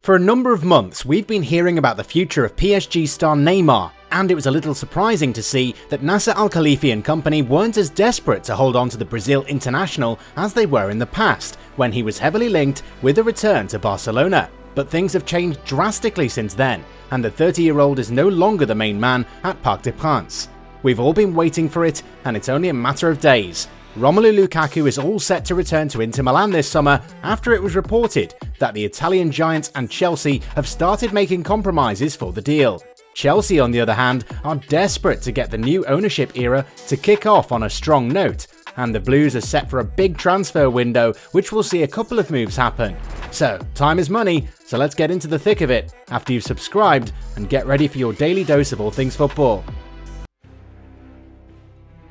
For a number of months, we've been hearing about the future of PSG star Neymar, and it was a little surprising to see that Nasser Al Khelaifi and company weren't as desperate to hold on to the Brazil international as they were in the past, when he was heavily linked with a return to Barcelona. But things have changed drastically since then, and the 30-year-old is no longer the main man at Parc des Princes. We've all been waiting for it, and it's only a matter of days. Romelu Lukaku is all set to return to Inter Milan this summer after it was reported that the Italian giants and Chelsea have started making compromises for the deal. Chelsea, on the other hand, are desperate to get the new ownership era to kick off on a strong note, and the Blues are set for a big transfer window which will see a couple of moves happen. So, time is money, so let's get into the thick of it after you've subscribed and get ready for your daily dose of all things football.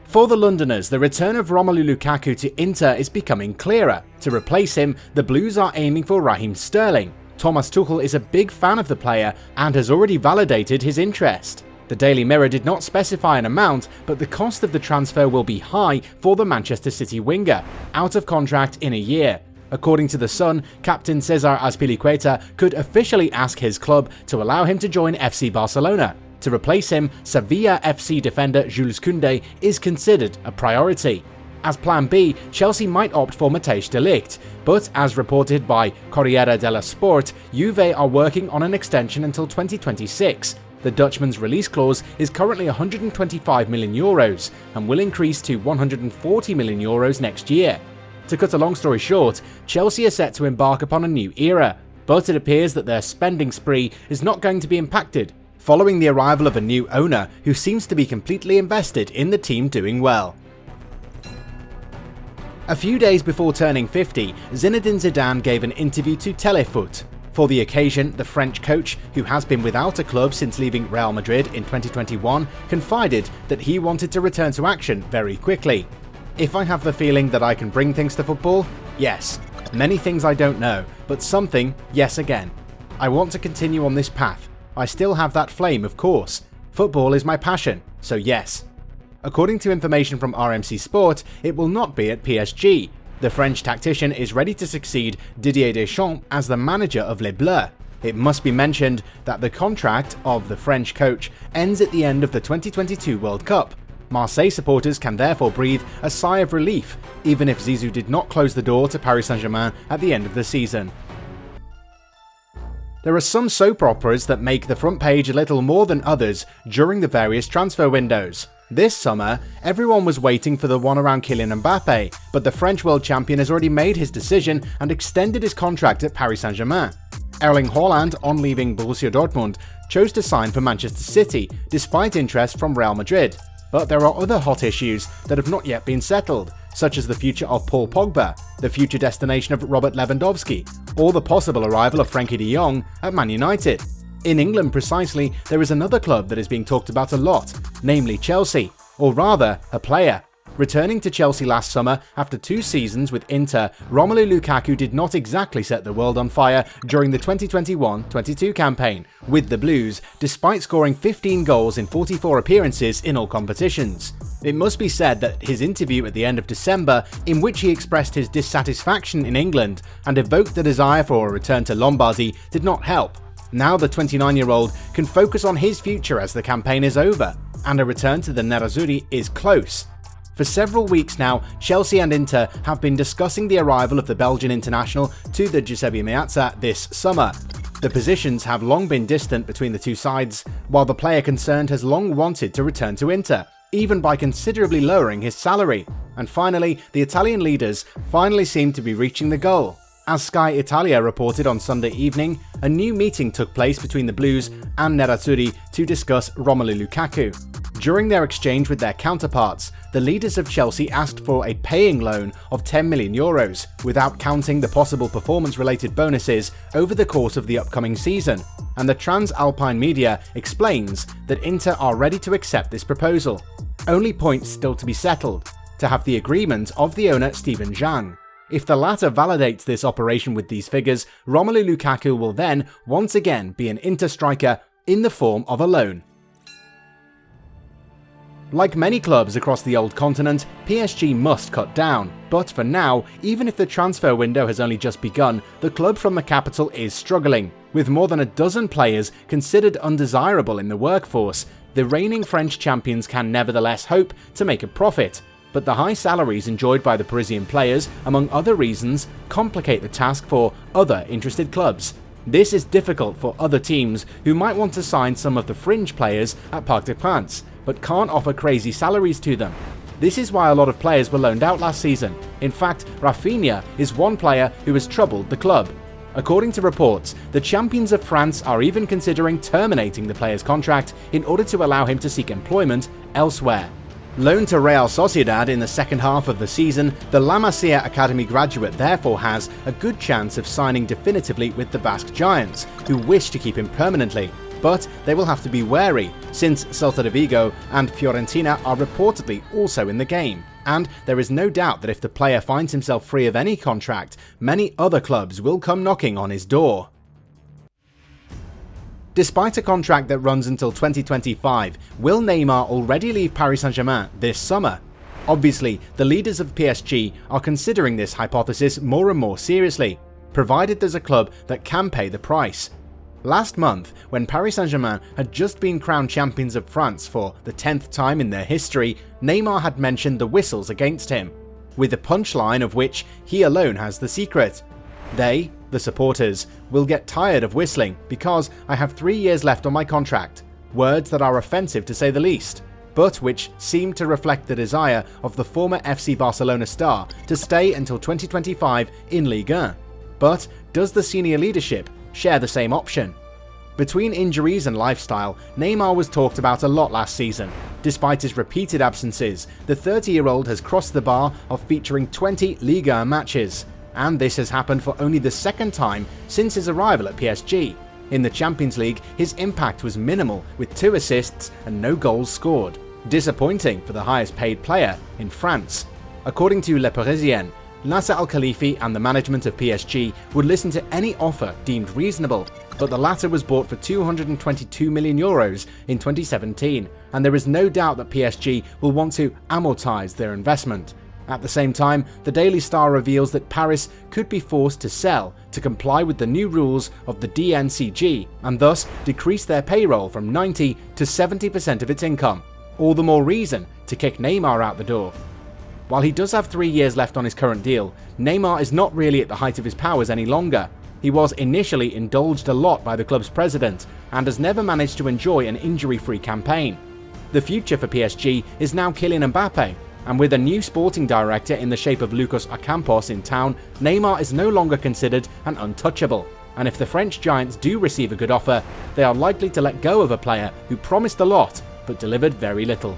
For the Londoners, the return of Romelu Lukaku to Inter is becoming clearer. To replace him, the Blues are aiming for Raheem Sterling. Thomas Tuchel is a big fan of the player and has already validated his interest. The Daily Mirror did not specify an amount, but the cost of the transfer will be high for the Manchester City winger, out of contract in a year. According to The Sun, captain Cesar Azpilicueta could officially ask his club to allow him to join FC Barcelona. To replace him, Sevilla FC defender Jules Koundé is considered a priority. As plan B, Chelsea might opt for Matthijs de Ligt, but as reported by Corriere dello Sport, Juve are working on an extension until 2026. The Dutchman's release clause is currently €125 million and will increase to €140 million next year. To cut a long story short, Chelsea are set to embark upon a new era, but it appears that their spending spree is not going to be impacted, following the arrival of a new owner who seems to be completely invested in the team doing well. A few days before turning 50, Zinedine Zidane gave an interview to Téléfoot. For the occasion, the French coach, who has been without a club since leaving Real Madrid in 2021, confided that he wanted to return to action very quickly. If I have the feeling that I can bring things to football? Yes. Many things I don't know, but something, yes again. I want to continue on this path. I still have that flame, of course. Football is my passion, so yes. According to information from RMC Sport, it will not be at PSG. The French tactician is ready to succeed Didier Deschamps as the manager of Les Bleus. It must be mentioned that the contract of the French coach ends at the end of the 2022 World Cup. Marseille supporters can therefore breathe a sigh of relief, even if Zizou did not close the door to Paris SaintGermain at the end of the season. There are some soap operas that make the front page a little more than others during the various transfer windows. This summer, everyone was waiting for the one around Kylian Mbappe, but the French world champion has already made his decision and extended his contract at Paris Saint-Germain. Erling Haaland, on leaving Borussia Dortmund, chose to sign for Manchester City, despite interest from Real Madrid. But there are other hot issues that have not yet been settled, such as the future of Paul Pogba, the future destination of Robert Lewandowski, or the possible arrival of Frenkie de Jong at Man United. In England precisely, there is another club that is being talked about a lot, namely Chelsea, or rather, a player. Returning to Chelsea last summer after 2 seasons with Inter, Romelu Lukaku did not exactly set the world on fire during the 2021-22 campaign with the Blues, despite scoring 15 goals in 44 appearances in all competitions. It must be said that his interview at the end of December, in which he expressed his dissatisfaction in England and evoked the desire for a return to Lombardy, did not help. Now the 29-year-old can focus on his future as the campaign is over, and a return to the Nerazzurri is close. For several weeks now, Chelsea and Inter have been discussing the arrival of the Belgian international to the Giuseppe Meazza this summer. The positions have long been distant between the two sides, while the player concerned has long wanted to return to Inter, even by considerably lowering his salary. And finally, the Italian leaders finally seem to be reaching the goal. As Sky Italia reported on Sunday evening, a new meeting took place between the Blues and Nerazzurri to discuss Romelu Lukaku. During their exchange with their counterparts, the leaders of Chelsea asked for a paying loan of €10 million, without counting the possible performance-related bonuses over the course of the upcoming season, and the Transalpine media explains that Inter are ready to accept this proposal. Only points still to be settled: to have the agreement of the owner Steven Zhang. If the latter validates this operation with these figures, Romelu Lukaku will then once again be an Inter striker in the form of a loan. Like many clubs across the old continent, PSG must cut down, But for now, even if the transfer window has only just begun, the club from the capital is struggling. With more than a dozen players considered undesirable in the workforce, the reigning French champions can nevertheless hope to make a profit. But the high salaries enjoyed by the Parisian players, among other reasons, complicate the task for other interested clubs. This is difficult for other teams who might want to sign some of the fringe players at Parc des Princes, but can't offer crazy salaries to them. This is why a lot of players were loaned out last season. In fact, Rafinha is one player who has troubled the club. According to reports, the champions of France are even considering terminating the player's contract in order to allow him to seek employment elsewhere. Loaned to Real Sociedad in the second half of the season, the La Masia Academy graduate therefore has a good chance of signing definitively with the Basque Giants, who wish to keep him permanently. But they will have to be wary, since Celta de Vigo and Fiorentina are reportedly also in the game. And there is no doubt that if the player finds himself free of any contract, many other clubs will come knocking on his door. Despite a contract that runs until 2025, will Neymar already leave Paris Saint-Germain this summer? Obviously, the leaders of PSG are considering this hypothesis more and more seriously, provided there's a club that can pay the price. Last month, when Paris Saint-Germain had just been crowned champions of France for the 10th time in their history, Neymar had mentioned the whistles against him, with a punchline of which he alone has the secret. They, the supporters, will get tired of whistling because I have 3 years left on my contract. Words that are offensive to say the least, but which seem to reflect the desire of the former FC Barcelona star to stay until 2025 in Ligue 1. But does the senior leadership share the same option? Between injuries and lifestyle, Neymar was talked about a lot last season. Despite his repeated absences, the 30-year-old has crossed the bar of featuring 20 Ligue 1 matches, and this has happened for only the second time since his arrival at PSG. In the Champions League, his impact was minimal, with 2 assists and no goals scored. Disappointing for the highest paid player in France. According to Le Parisien, Nasser Al Khelaifi and the management of PSG would listen to any offer deemed reasonable, but the latter was bought for €222 million in 2017, and there is no doubt that PSG will want to amortise their investment. At the same time, the Daily Star reveals that Paris could be forced to sell to comply with the new rules of the DNCG, and thus decrease their payroll from 90 to 70% of its income. All the more reason to kick Neymar out the door. While he does have 3 years left on his current deal, Neymar is not really at the height of his powers any longer. He was initially indulged a lot by the club's president and has never managed to enjoy an injury-free campaign. The future for PSG is now Kylian Mbappe, and with a new sporting director in the shape of Lucas Ocampos in town, Neymar is no longer considered an untouchable. And if the French giants do receive a good offer, they are likely to let go of a player who promised a lot but delivered very little.